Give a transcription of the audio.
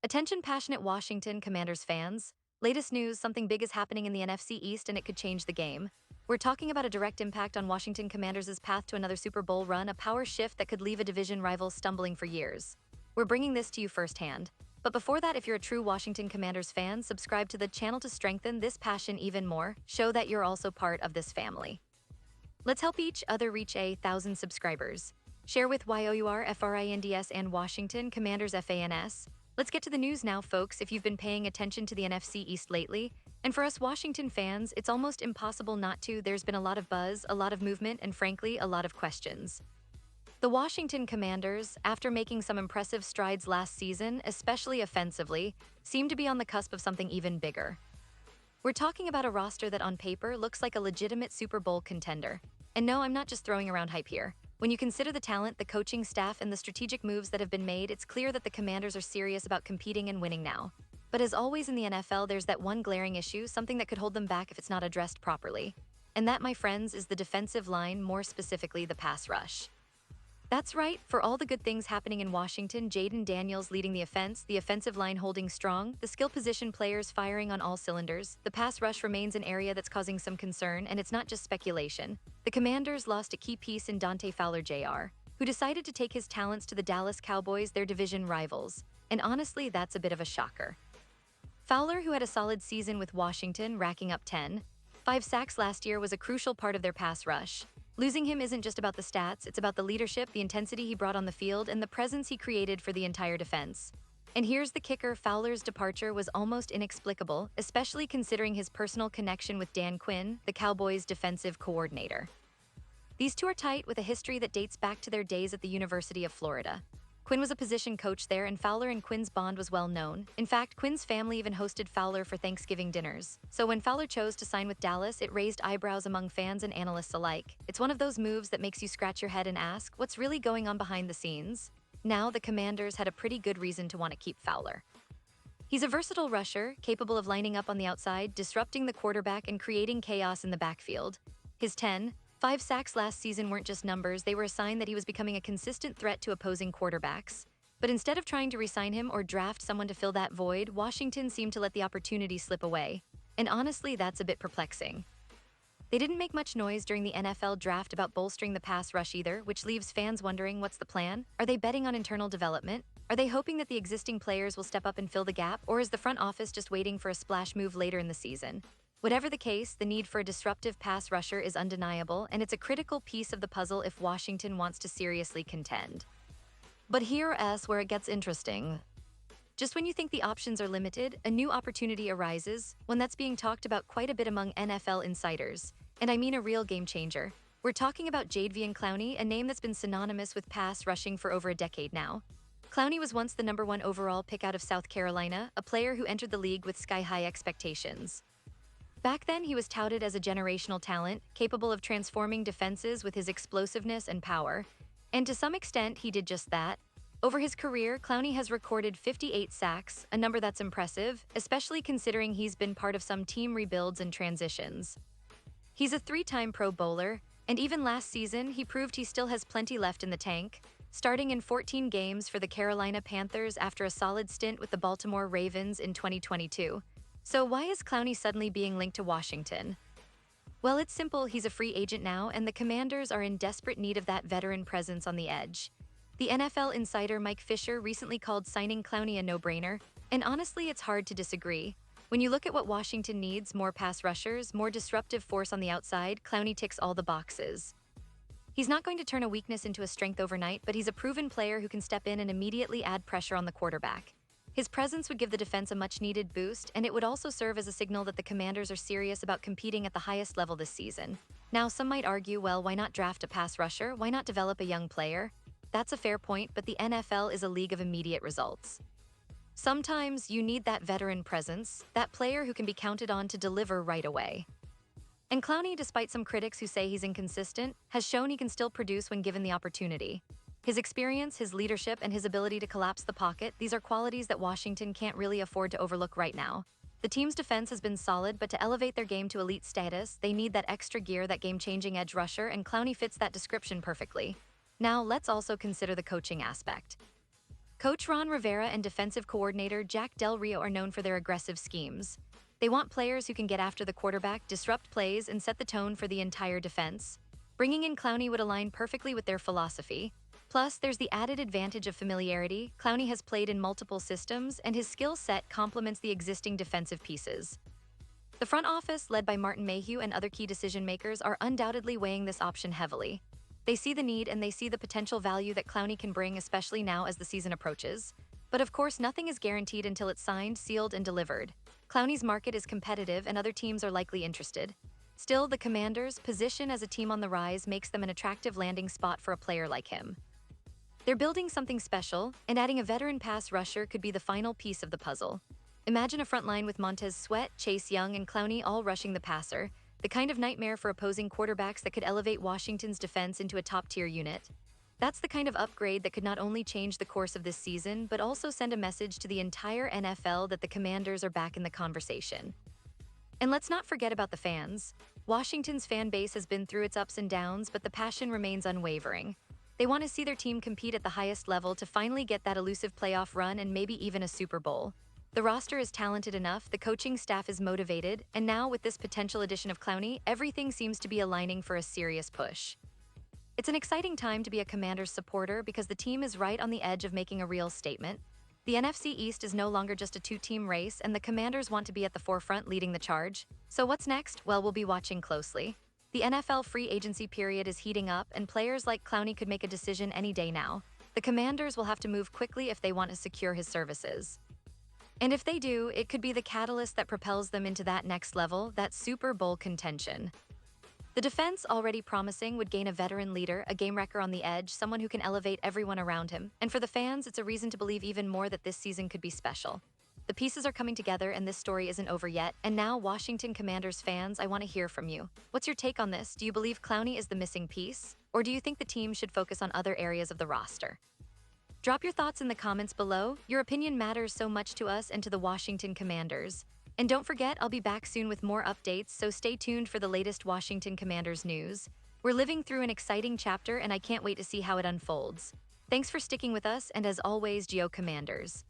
Attention passionate Washington Commanders fans. Latest news, something big is happening in the NFC East and it could change the game. We're talking about a direct impact on Washington Commanders' path to another Super Bowl run, a power shift that could leave a division rival stumbling for years. We're bringing this to you firsthand. But before that, if you're a true Washington Commanders fan, subscribe to the channel to strengthen this passion even more. Show that you're also part of this family. Let's help each other reach 1,000 subscribers. Share with YOURFRINDS and Washington Commanders FANS. Let's get to the news now, folks, if you've been paying attention to the NFC East lately. And for us Washington fans, it's almost impossible not to. There's been a lot of buzz, a lot of movement, and frankly, a lot of questions. The Washington Commanders, after making some impressive strides last season, especially offensively, seem to be on the cusp of something even bigger. We're talking about a roster that on paper looks like a legitimate Super Bowl contender. And no, I'm not just throwing around hype here. When you consider the talent, the coaching staff, and the strategic moves that have been made, it's clear that the Commanders are serious about competing and winning now. But as always in the NFL, there's that one glaring issue, something that could hold them back if it's not addressed properly. And that, my friends, is the defensive line, more specifically the pass rush. That's right, for all the good things happening in Washington, Jaden Daniels leading the offensive line holding strong, the skill position players firing on all cylinders, the pass rush remains an area that's causing some concern, and it's not just speculation. The Commanders lost a key piece in Dante Fowler Jr., who decided to take his talents to the Dallas Cowboys, their division rivals. And honestly, that's a bit of a shocker. Fowler, who had a solid season with Washington, racking up 5 sacks last year, was a crucial part of their pass rush. Losing him isn't just about the stats, it's about the leadership, the intensity he brought on the field, and the presence he created for the entire defense. And here's the kicker, Fowler's departure was almost inexplicable, especially considering his personal connection with Dan Quinn, the Cowboys' defensive coordinator. These two are tight, with a history that dates back to their days at the University of Florida. Quinn was a position coach there, and Fowler and Quinn's bond was well known. In fact, Quinn's family even hosted Fowler for Thanksgiving dinners. So when Fowler chose to sign with Dallas, it raised eyebrows among fans and analysts alike. It's one of those moves that makes you scratch your head and ask, what's really going on behind the scenes? Now, the Commanders had a pretty good reason to want to keep Fowler. He's a versatile rusher, capable of lining up on the outside, disrupting the quarterback, and creating chaos in the backfield. His 5 sacks last season weren't just numbers, they were a sign that he was becoming a consistent threat to opposing quarterbacks. But instead of trying to re-sign him or draft someone to fill that void, Washington seemed to let the opportunity slip away. And honestly, that's a bit perplexing. They didn't make much noise during the NFL draft about bolstering the pass rush either, which leaves fans wondering, what's the plan? Are they betting on internal development? Are they hoping that the existing players will step up and fill the gap? Or is the front office just waiting for a splash move later in the season? Whatever the case, the need for a disruptive pass rusher is undeniable, and it's a critical piece of the puzzle if Washington wants to seriously contend. But here's where it gets interesting. Just when you think the options are limited, a new opportunity arises, one that's being talked about quite a bit among NFL insiders. And I mean a real game changer. We're talking about Jadeveon Clowney, a name that's been synonymous with pass rushing for over a decade now. Clowney was once the #1 overall pick out of South Carolina, a player who entered the league with sky-high expectations. Back then, he was touted as a generational talent, capable of transforming defenses with his explosiveness and power. And to some extent, he did just that. Over his career, Clowney has recorded 58 sacks, a number that's impressive, especially considering he's been part of some team rebuilds and transitions. He's a 3-time Pro Bowler, and even last season, he proved he still has plenty left in the tank, starting in 14 games for the Carolina Panthers after a solid stint with the Baltimore Ravens in 2022. So why is Clowney suddenly being linked to Washington? Well, it's simple, he's a free agent now, and the Commanders are in desperate need of that veteran presence on the edge. The NFL insider Mike Fisher recently called signing Clowney a no-brainer, and honestly, it's hard to disagree. When you look at what Washington needs, more pass rushers, more disruptive force on the outside, Clowney ticks all the boxes. He's not going to turn a weakness into a strength overnight, but he's a proven player who can step in and immediately add pressure on the quarterback. His presence would give the defense a much-needed boost, and it would also serve as a signal that the Commanders are serious about competing at the highest level this season. Now, some might argue, well, why not draft a pass rusher? Why not develop a young player? That's a fair point, but the NFL is a league of immediate results. Sometimes you need that veteran presence, that player who can be counted on to deliver right away. And Clowney, despite some critics who say he's inconsistent, has shown he can still produce when given the opportunity. His experience, his leadership, and his ability to collapse the pocket, these are qualities that Washington can't really afford to overlook right now. The team's defense has been solid, but to elevate their game to elite status, they need that extra gear, that game-changing edge rusher, and Clowney fits that description perfectly. Now, let's also consider the coaching aspect. Coach Ron Rivera and defensive coordinator Jack Del Rio are known for their aggressive schemes. They want players who can get after the quarterback, disrupt plays, and set the tone for the entire defense. Bringing in Clowney would align perfectly with their philosophy. Plus, there's the added advantage of familiarity. Clowney has played in multiple systems, and his skill set complements the existing defensive pieces. The front office, led by Martin Mayhew and other key decision-makers, are undoubtedly weighing this option heavily. They see the need and they see the potential value that Clowney can bring, especially now as the season approaches. But of course, nothing is guaranteed until it's signed, sealed, and delivered. Clowney's market is competitive and other teams are likely interested. Still, the Commanders' position as a team on the rise makes them an attractive landing spot for a player like him. They're building something special, and adding a veteran pass rusher could be the final piece of the puzzle. Imagine a front line with Montez Sweat, Chase Young, and Clowney all rushing the passer, the kind of nightmare for opposing quarterbacks that could elevate Washington's defense into a top-tier unit. That's the kind of upgrade that could not only change the course of this season, but also send a message to the entire NFL that the Commanders are back in the conversation. And let's not forget about the fans. Washington's fan base has been through its ups and downs, but the passion remains unwavering. They want to see their team compete at the highest level to finally get that elusive playoff run and maybe even a Super Bowl. The roster is talented enough, the coaching staff is motivated, and now with this potential addition of Clowney, everything seems to be aligning for a serious push. It's an exciting time to be a Commanders supporter because the team is right on the edge of making a real statement. The NFC East is no longer just a two-team race, and the Commanders want to be at the forefront leading the charge. So what's next? Well, we'll be watching closely. The NFL free agency period is heating up, and players like Clowney could make a decision any day now. The Commanders will have to move quickly if they want to secure his services. And if they do, it could be the catalyst that propels them into that next level, that Super Bowl contention. The defense, already promising, would gain a veteran leader, a game-wrecker on the edge, someone who can elevate everyone around him. And for the fans, it's a reason to believe even more that this season could be special. The pieces are coming together and this story isn't over yet. And now, Washington Commanders fans, I want to hear from you. What's your take on this? Do you believe Clowney is the missing piece? Or do you think the team should focus on other areas of the roster? Drop your thoughts in the comments below. Your opinion matters so much to us and to the Washington Commanders. And don't forget, I'll be back soon with more updates, so stay tuned for the latest Washington Commanders news. We're living through an exciting chapter, and I can't wait to see how it unfolds. Thanks for sticking with us, and as always, Geo Commanders.